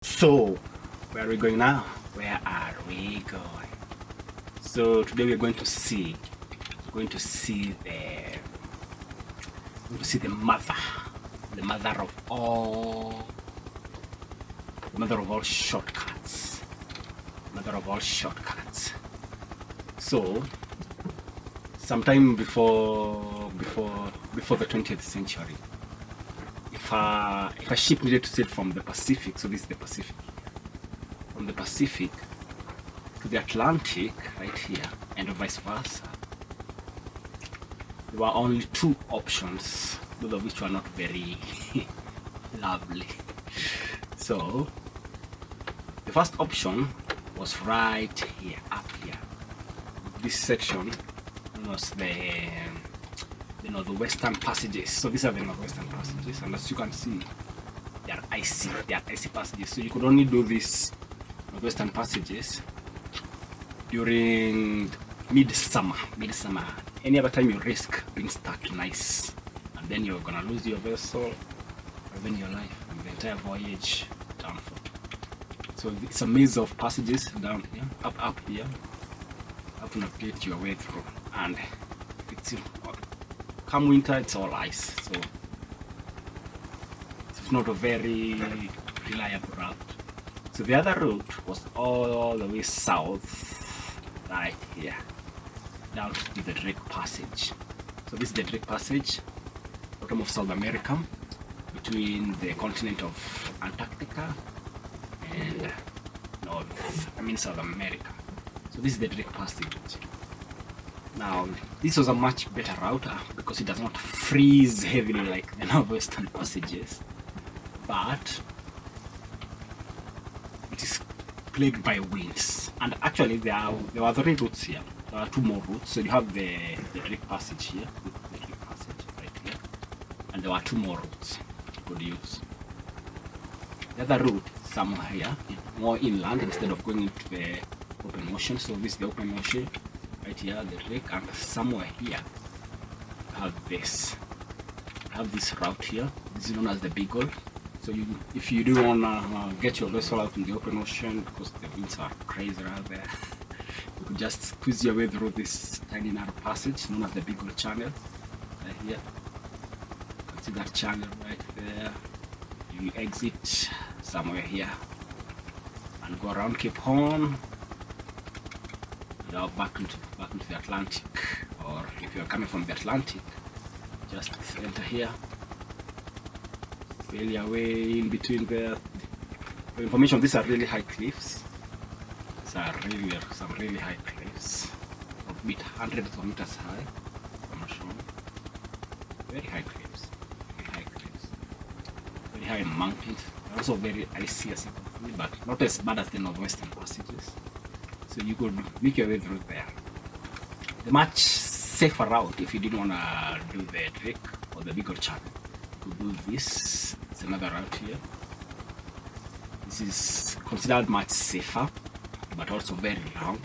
So, where are we going now? Where are we going? So today we're going to see the mother of all shortcuts. So, sometime before the 20th century, if a ship needed to sail from the Pacific, so this is the Pacific, from the Pacific to the Atlantic, right here, and vice versa, there were only two options, both of which were not very lovely. So the first option was right here, up here. This section was the Western passages. So these are the northwestern passages, and as you can see, they are icy passages. So you could only do these northwestern passages during midsummer. Any other time you risk being stuck in ice, and then you're gonna lose your vessel, or even your life, and the entire voyage down for. So it's a maze of passages down here, up here, up to navigate your way through. And it's come winter, it's all ice, so it's not a very reliable route. So the other route was all the way south, right here, down to the Drake Passage. So this is the Drake Passage, bottom of South America, between the continent of Antarctica and South America. So this is the Drake Passage. Now, this was a much better route because it does not freeze heavily like the northwestern passages, but it is plagued by winds. And actually, there were three routes here. There are two more routes. So you have the Drake Passage here, the Drake Passage right here, and there were two more routes you could use. The other route, somewhere here, more inland instead of going into the open ocean. So this is the open ocean. Right here, the Drake, and somewhere here you have this. You have this route here. This is known as the Beagle. So if you do want to get your vessel out in the open ocean because the winds are crazy out there, you could just squeeze your way through this tiny narrow passage known as the Beagle Channel. Right here, you can see that channel right there. You exit somewhere here and go around Cape Horn. Now back into the Atlantic, or if you are coming from the Atlantic, just enter here, sail your way in between there. For information, these are really high cliffs. These are some really high cliffs, hundreds of meters high. I'm not sure. Very high cliffs, very high mountains. They're also very icy as you can see, but not as bad as the northwestern passages. So you could make your way through there. The much safer route, if you didn't want to do the Drake or the Beagle Channel, you could do this. It's another route here. This is considered much safer, but also very long.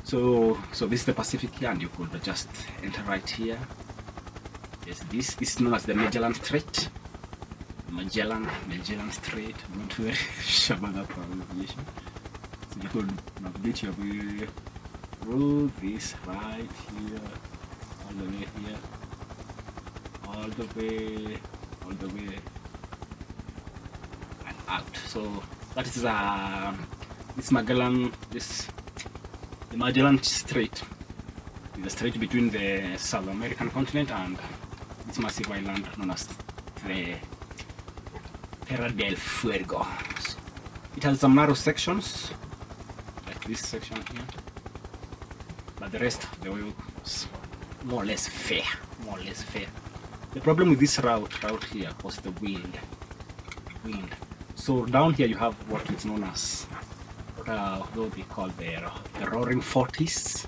So this is the Pacific here, and you could just enter right here. There's this. This is known as the Magellan Strait. Magellan Strait. I'm not very sure about that pronunciation. You could navigate your way through this right here, all the way here, all the way and out. So that is the Magellan Strait. It's the strait between the South American continent and this massive island known as the Terra del Fuego. It has some narrow sections, this section here, but the rest of the way was more or less fair. The problem with this route here was the wind. So down here you have what is known as what they call the roaring 40s,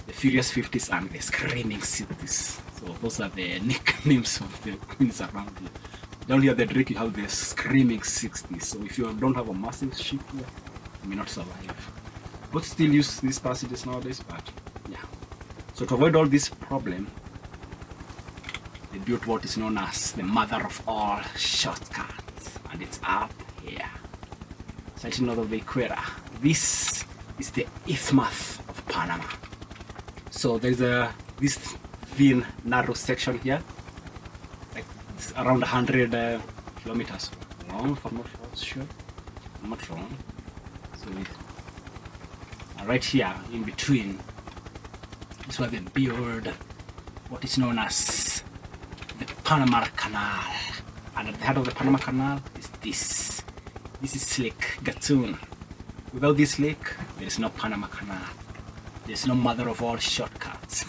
the furious 50s, and the screaming 60s. So those are the nicknames of the winds around here. Down here the Drake you have the screaming 60s. So if you don't have a massive ship here, you may not survive. But still use these passages nowadays, but yeah. So to avoid all this problem, they built what is known as the mother of all shortcuts, and it's up here. slightly north of the equator. This is the Isthmus of Panama. So there's this thin narrow section here, like it's around 100 kilometers long, if I'm not sure. I'm not wrong. So right here in between is where they build what is known as the Panama Canal. And at the head of the Panama Canal is this. This is Lake Gatun. Without this lake, there is no Panama Canal. There is no mother of all shortcuts.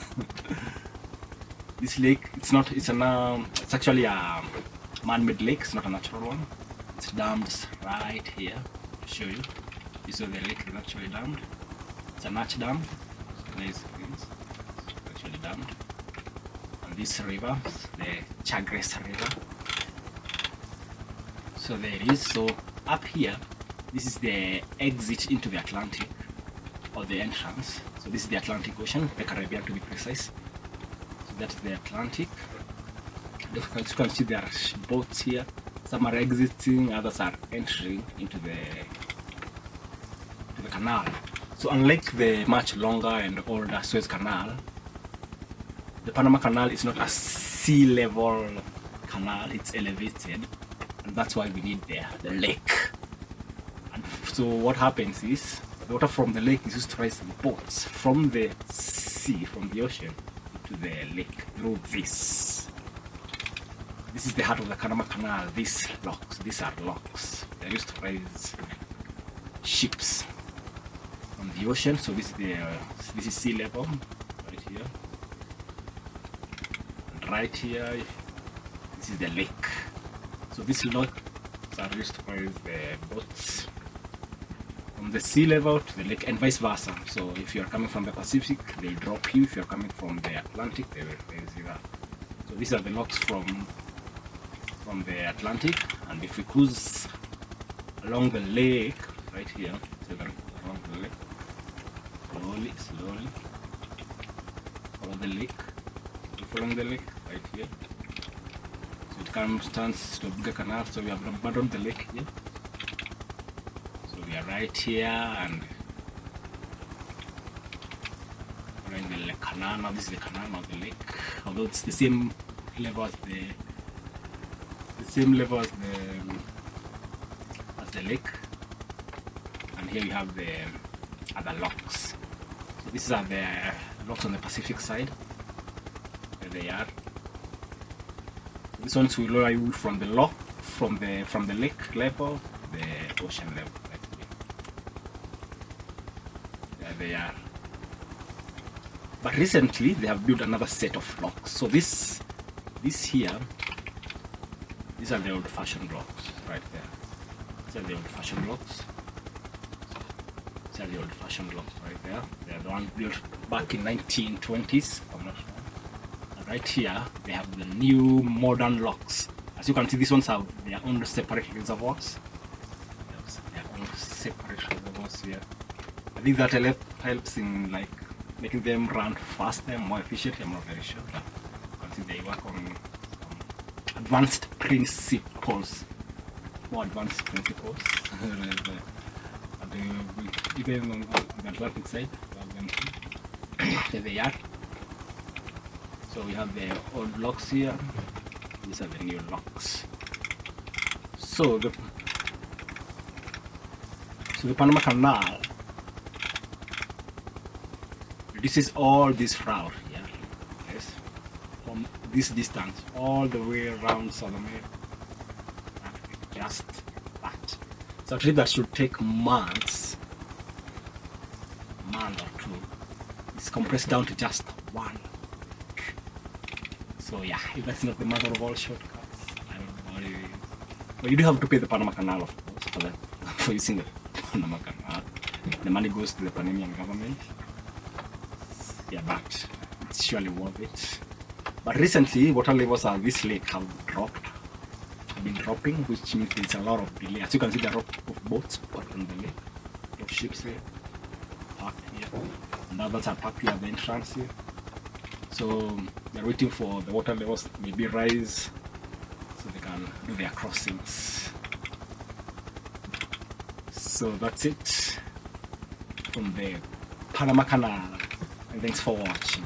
This lake, it's actually a man-made lake. It's not a natural one. It's dammed right here. I'll show you. This is where the lake is actually dammed. It's a notch dam. So there's things. It's actually dammed. And this river, the Chagres River. So there it is. So up here, this is the exit into the Atlantic, or the entrance. So this is the Atlantic Ocean, the Caribbean to be precise. So that's the Atlantic. As you can see, there are boats here. Some are exiting, others are entering into the canal. So unlike the much longer and older Suez Canal, the Panama Canal is not a sea level canal, it's elevated, and that's why we need the lake. And so what happens is, the water from the lake is used to raise boats from the sea, from the ocean, to the lake through this. This is the heart of the Panama Canal. These are locks. They're used to raise ships from the ocean. So this is sea level right here. And right here, this is the lake. So these locks are used to raise the boats from the sea level to the lake, and vice versa. So if you're coming from the Pacific, they'll drop you. If you're coming from the Atlantic, they will raise you up. So these are the locks from the Atlantic, and if we cruise along the lake right here, so along the lake, slowly follow the lake, following the lake right here. So it turns to a bigger canal. So we have abandoned the lake here. So we are right here and following the lake canal. Now this is the canal, not the lake. Although it's the same level as the lake. And here we have the other locks. So these are the locks on the Pacific side. There they are. This ones will lower you from the lock, from the lake level, the ocean level. Right here. There they are. But recently they have built another set of locks. So this here, these are the old-fashioned locks right there. These are the old-fashioned locks. These are the old-fashioned locks right there. They are the ones built back in 1920s. I'm not sure. And right here, they have the new modern locks. As you can see, these ones have their own separate reservoirs. Their own separate reservoirs here. I think that helps in like making them run faster and more efficiently. I'm not very sure, but I think they work on advanced principles, more advanced principles. Even on the Atlantic side, there they are. So we have the old locks here. These are the new locks. So the Panama Canal reduces all this route here. Yes, from this distance all the way around South America. Just that. So a trip that should take month or two, is compressed down to just one. So yeah, if that's not the mother of all shortcuts, I don't know what it is. But you do have to pay the Panama Canal, of course, for using the Panama Canal. The money goes to the Panamanian government. Yeah, but it's surely worth it. But recently, water levels at this lake have been dropping, which means there's a lot of delay. As you can see, there are a lot of boats parked on the lake, a lot of ships here, parked here, and others are parked here at the entrance here. So they're waiting for the water levels to maybe rise so they can do their crossings. So that's it from the Panama Canal, and thanks for watching.